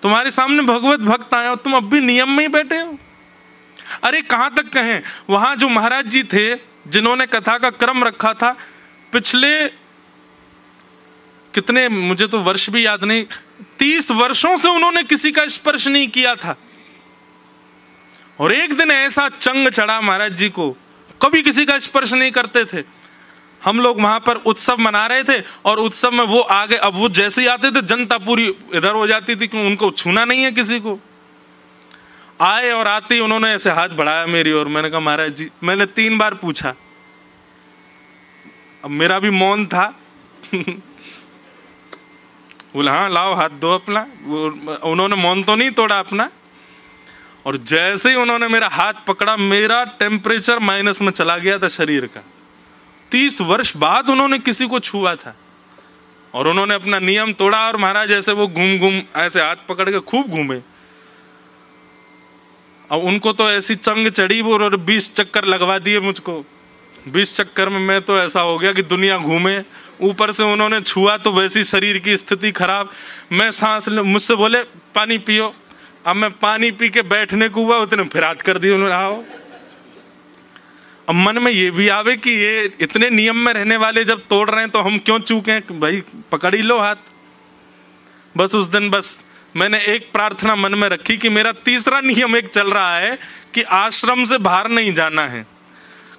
तुम्हारे सामने भगवत भक्त आए हो, तुम अब भी नियम में ही बैठे हो। अरे कहां तक कहें, वहां जो महाराज जी थे जिन्होंने कथा का क्रम रखा था, पिछले कितने, मुझे तो वर्ष भी याद नहीं, 30 वर्षों से उन्होंने किसी का स्पर्श नहीं किया था। और एक दिन ऐसा चंग चढ़ा महाराज जी को, कभी किसी का स्पर्श नहीं करते थे। हम लोग वहां पर उत्सव मना रहे थे और उत्सव में वो आगे, अब वो जैसे ही आते थे जनता पूरी इधर हो जाती थी कि उनको छूना नहीं है किसी को। आए और आते ही उन्होंने ऐसे हाथ बढ़ाया मेरी ओर। मैंने कहा महाराज जी, मैंने 3 बार पूछा, अब मेरा भी मौन था। बोला हाँ लाओ हाथ दो अपना। उन्होंने मौन तो नहीं तोड़ा अपना, और जैसे ही उन्होंने मेरा हाथ पकड़ा, मेरा टेम्परेचर माइनस में चला गया था शरीर का। 30 वर्ष बाद उन्होंने किसी को छुआ था, और उन्होंने अपना नियम तोड़ा। और महाराज ऐसे वो घूम घूम ऐसे हाथ पकड़ के खूब घूमे। अब उनको तो ऐसी चंग चढ़ी, वो 20 चक्कर लगवा दिए मुझको। 20 चक्कर में मैं तो ऐसा हो गया कि दुनिया घूमे। ऊपर से उन्होंने छुआ तो वैसी शरीर की स्थिति खराब। मैं सांस मुझसे बोले पानी पियो। अब मैं पानी पी के बैठने को हुआ, उतने फिर हाथ कर दिए उन्होंने। आओ, अब मन में ये भी आवे कि ये इतने नियम में रहने वाले जब तोड़ रहे हैं तो हम क्यों चूके, भाई पकड़ ही लो हाथ। बस उस दिन बस मैंने एक प्रार्थना मन में रखी कि मेरा तीसरा नियम एक चल रहा है कि आश्रम से बाहर नहीं जाना है।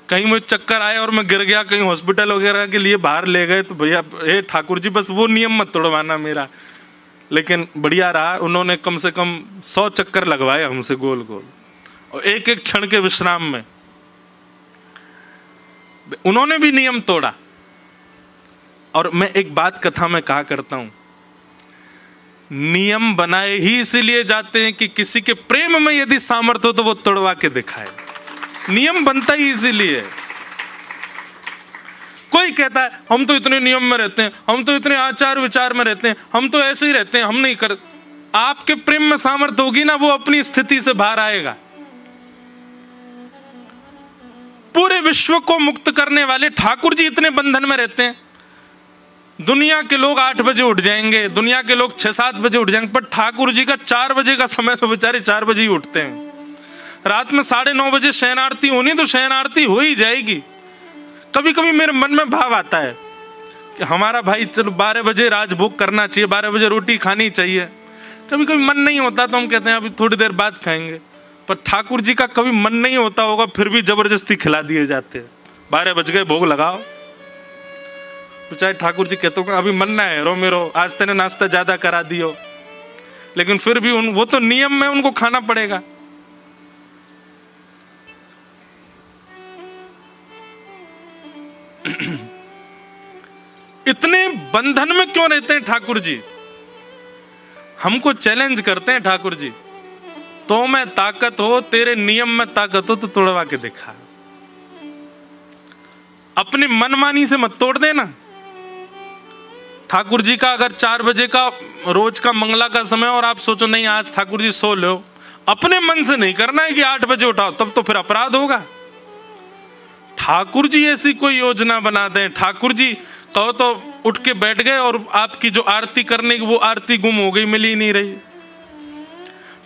कहीं मुझे चक्कर आए और मैं गिर गया, कहीं हॉस्पिटल वगैरह के लिए बाहर ले गए, तो भैया हे ठाकुर जी बस वो नियम मत तोड़वाना मेरा। लेकिन बढ़िया रहा, उन्होंने कम से कम 100 चक्कर लगवाए हमसे गोल गोल, और एक एक क्षण के विश्राम में उन्होंने भी नियम तोड़ा। और मैं एक बात कथा में कहा करता हूं, नियम बनाए ही इसीलिए जाते हैं कि किसी के प्रेम में यदि सामर्थ्य हो तो वो तोड़वा के दिखाए। नियम बनता ही इसीलिए। कोई कहता है हम तो इतने नियम में रहते हैं, हम तो इतने आचार विचार में रहते हैं, हम तो ऐसे ही रहते हैं, हम नहीं कर। आपके प्रेम में सामर्थ्य होगी ना, वो अपनी स्थिति से बाहर आएगा। पूरे विश्व को मुक्त करने वाले ठाकुर जी इतने बंधन में रहते हैं। दुनिया के लोग 8 बजे उठ जाएंगे, दुनिया के लोग 6-7 बजे उठ जाएंगे, पर ठाकुर जी का 4 बजे का समय तो बेचारे 4 बजे ही उठते हैं। रात में 9:30 बजे शयन आरती होनी तो शयन आरती हो ही जाएगी। कभी कभी मेरे मन में भाव आता है कि हमारा भाई चलो 12 बजे राजभोग करना चाहिए, 12 बजे रोटी खानी चाहिए। कभी कभी मन नहीं होता तो हम कहते हैं अभी थोड़ी देर बाद खाएंगे। पर ठाकुर जी का कभी मन नहीं होता होगा, फिर भी जबरदस्ती खिला दिए जाते हैं। 12 बज गए भोग लगाओ, तो चाहे ठाकुर जी कहते हो अभी मन ना है, रो मेरो आज तेने नाश्ता ज्यादा करा दियो, लेकिन फिर भी वो तो नियम में उनको खाना पड़ेगा। इतने बंधन में क्यों रहते हैं ठाकुर जी? हमको चैलेंज करते हैं ठाकुर जी, तो में ताकत हो, तेरे नियम में ताकत हो तो तोड़वा के दिखा। अपनी मनमानी से मत तोड़ देना। ठाकुर जी का अगर 4 बजे का रोज का मंगला का समय और आप सोचो नहीं आज ठाकुर जी सो लो, अपने मन से नहीं करना है कि 8 बजे उठाओ, तब तो फिर अपराध होगा। ठाकुर जी ऐसी कोई योजना बना दें, ठाकुर जी कहो तो उठ के बैठ गए और आपकी जो आरती करने की वो आरती गुम हो गई, मिल ही नहीं रही।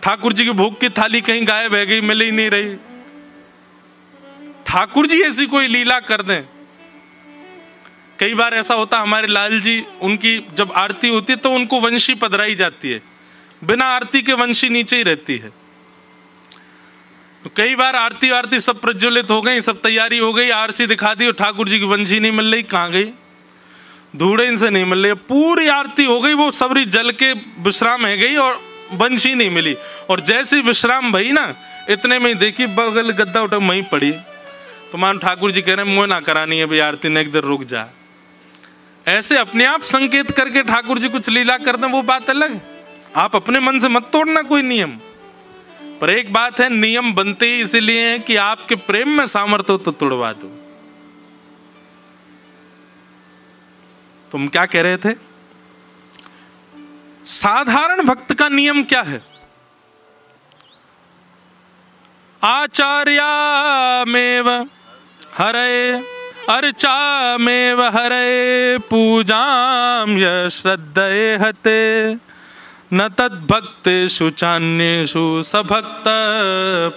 ठाकुर जी की भोग की थाली कहीं गायब है गई, मिल ही नहीं रही। ठाकुर जी ऐसी कोई लीला कर दें। कई बार ऐसा होता, हमारे लाल जी, उनकी जब आरती होती है तो उनको वंशी पधराई जाती है, बिना आरती के वंशी नीचे ही रहती है। तो कई बार आरती सब प्रज्वलित हो गई, सब तैयारी हो गई, आरती दिखा दी और ठाकुर जी की वंशी नहीं मिल रही। कहाँ गई? धूड़े इनसे नहीं मिल रही। पूरी आरती हो गई, वो सबरी जल के विश्राम है गई और वंशी नहीं मिली। और जैसे विश्राम भई ना, इतने में ही देखी बगल गद्दा उठा वहीं पड़ी। तो मान ठाकुर जी कह रहे मुँह ना करानी है भाई, आरती ने एक देर रुक जा। ऐसे अपने आप संकेत करके ठाकुर जी कुछ लीला कर दें, वो बात अलग। आप अपने मन से मत तोड़ना कोई नियम। पर एक बात है, नियम बनते ही इसीलिए हैं कि आपके प्रेम में सामर्थ्य हो तो तोड़वा दो। तुम क्या कह रहे थे? साधारण भक्त का नियम क्या है? आचार्यामेव हरे अर्चामेव हरे पूजाम य श्रद्धये हते न तद्भक्तेषु चान्येषु सभक्त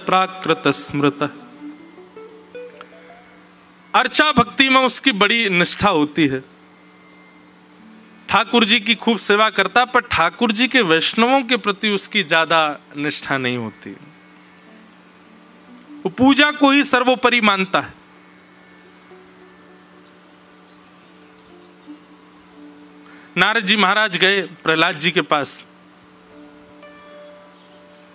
प्राकृत स्मृत। अर्चा भक्ति में उसकी बड़ी निष्ठा होती है, ठाकुर जी की खूब सेवा करता, पर ठाकुर जी के वैष्णवों के प्रति उसकी ज्यादा निष्ठा नहीं होती। वो पूजा को ही सर्वोपरि मानता है। नारद जी महाराज गए प्रहलाद जी के पास,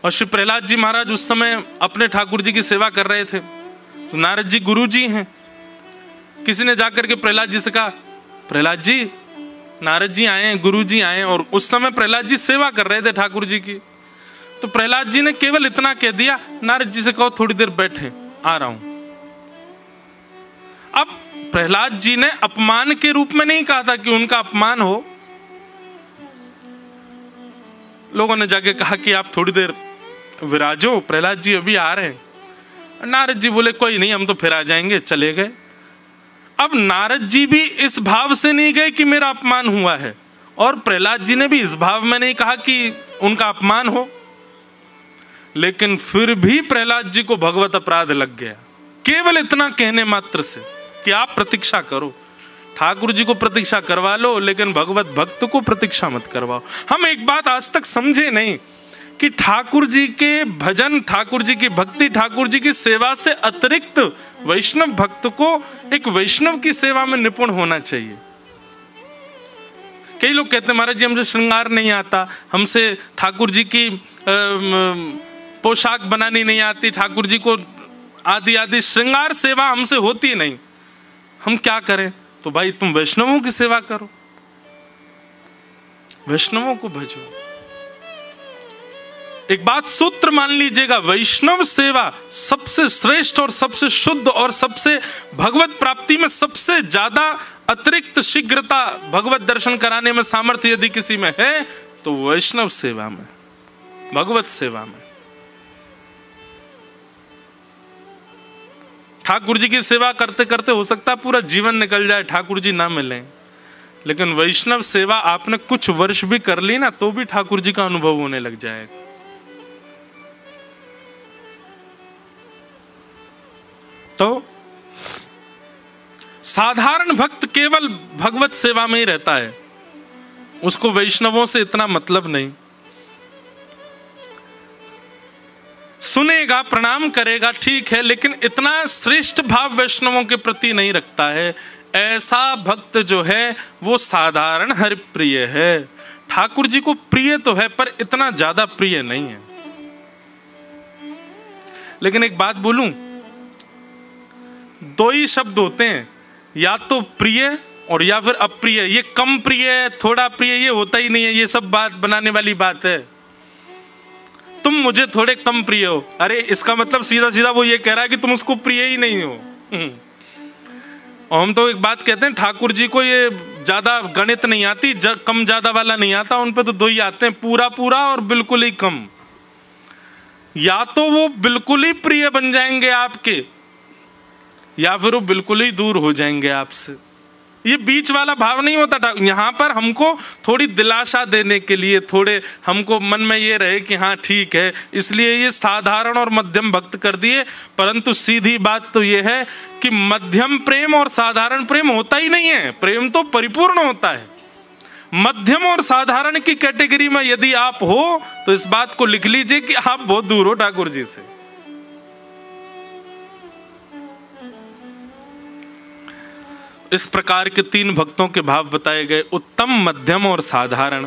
और श्री प्रहलाद जी महाराज उस समय अपने ठाकुर जी की सेवा कर रहे थे। तो नारद जी गुरु जी हैं। किसी ने जाकर के प्रहलाद जी से कहा, प्रहलाद जी, नारद जी आए हैं, गुरु जी आए। और उस समय प्रहलाद जी सेवा कर रहे थे ठाकुर जी की। तो प्रहलाद जी ने केवल इतना कह दिया, नारद जी से कहो थोड़ी देर बैठे, आ रहा हूं। अब प्रहलाद जी ने अपमान के रूप में नहीं कहा था कि उनका अपमान हो। लोगों ने जाके कहा कि आप थोड़ी देर विराजो, प्रहलाद जी अभी आ रहे हैं। नारद जी बोले कोई नहीं, हम तो फिर आ जाएंगे, चले गए। अब नारद जी भी इस भाव से नहीं गए कि मेरा अपमान हुआ है, और प्रहलाद जी ने भी इस भाव में नहीं कहा कि उनका अपमान हो। लेकिन फिर भी प्रहलाद जी को भगवत अपराध लग गया, केवल इतना कहने मात्र से कि आप प्रतीक्षा करो। ठाकुर जी को प्रतीक्षा करवा लो, लेकिन भगवत भक्त को प्रतीक्षा मत करवाओ। हम एक बात आज तक समझे नहीं कि ठाकुर जी के भजन, ठाकुर जी की भक्ति, ठाकुर जी की सेवा से अतिरिक्त वैष्णव भक्त को एक वैष्णव की सेवा में निपुण होना चाहिए। कई लोग कहते हैं महाराज जी हमसे श्रृंगार नहीं आता, हमसे ठाकुर जी की पोशाक बनानी नहीं आती, ठाकुर जी को आदि आदि श्रृंगार सेवा हमसे होती नहीं, हम क्या करें? तो भाई तुम वैष्णवों की सेवा करो, वैष्णवों को भजो। एक बात सूत्र मान लीजिएगा, वैष्णव सेवा सबसे श्रेष्ठ और सबसे शुद्ध और सबसे भगवत प्राप्ति में सबसे ज्यादा अतिरिक्त शीघ्रता भगवत दर्शन कराने में सामर्थ्य यदि किसी में है तो वैष्णव सेवा में, भगवत सेवा में। ठाकुर जी की सेवा करते करते हो सकता है पूरा जीवन निकल जाए, ठाकुर जी ना मिले, लेकिन वैष्णव सेवा आपने कुछ वर्ष भी कर ली ना, तो भी ठाकुर जी का अनुभव होने लग जाएगा। तो साधारण भक्त केवल भगवत सेवा में ही रहता है, उसको वैष्णवों से इतना मतलब नहीं। सुनेगा, प्रणाम करेगा, ठीक है, लेकिन इतना श्रेष्ठ भाव वैष्णवों के प्रति नहीं रखता है। ऐसा भक्त जो है वो साधारण हरिप्रिय है, ठाकुर जी को प्रिय तो है पर इतना ज्यादा प्रिय नहीं है। लेकिन एक बात बोलूं, दो ही शब्द होते हैं, या तो प्रिय और या फिर अप्रिय। ये कम प्रिय, थोड़ा प्रिय, ये होता ही नहीं है। ये सब बात बनाने वाली बात है। तुम मुझे थोड़े कम प्रिय हो, अरे इसका मतलब सीधा सीधा वो ये कह रहा है कि तुम उसको प्रिय ही नहीं हो। और हम तो एक बात कहते हैं, ठाकुर जी को ये ज्यादा गणित नहीं आती, कम ज्यादा वाला नहीं आता, उन पे तो दो ही आते हैं, पूरा पूरा और बिल्कुल ही कम। या तो वो बिल्कुल ही प्रिय बन जाएंगे आपके, या फिर वो बिल्कुल ही दूर हो जाएंगे आपसे। ये बीच वाला भाव नहीं होता था। यहाँ पर हमको थोड़ी दिलासा देने के लिए, थोड़े हमको मन में ये रहे कि हाँ ठीक है, इसलिए ये साधारण और मध्यम भक्त कर दिए। परंतु सीधी बात तो ये है कि मध्यम प्रेम और साधारण प्रेम होता ही नहीं है, प्रेम तो परिपूर्ण होता है। मध्यम और साधारण की कैटेगरी में यदि आप हो तो इस बात को लिख लीजिए कि आप बहुत दूर हो ठाकुर जी से। इस प्रकार के 3 भक्तों के भाव बताए गए, उत्तम, मध्यम और साधारण।